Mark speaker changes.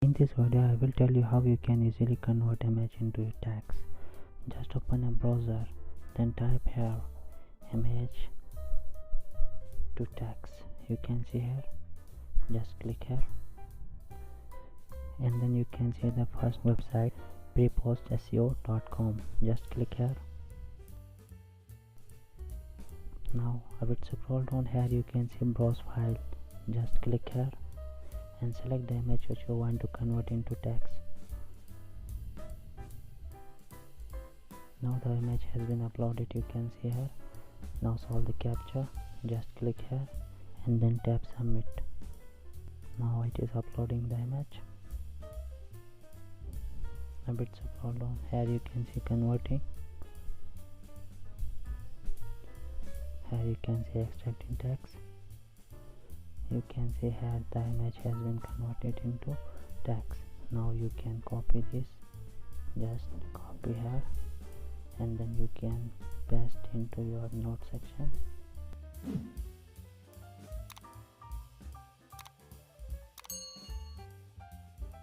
Speaker 1: In this video, I will tell you how you can easily convert image into text. Just open a browser, then type here image to text. You can see here. Just click here, and then you can see the first website, prepostseo.com. Just click here. Now a bit scroll down here, you can see browse file. Just click here and select the image which you want to convert into text. Now the image has been uploaded, you can see here. Now solve the captcha. Just click here and then tap submit. Now it is uploading the image. A bit scroll down here, you can see converting. Here you can see extracting text. You can see here the image has been converted into text. Now you can copy this. Just copy here and then you can paste into your note section.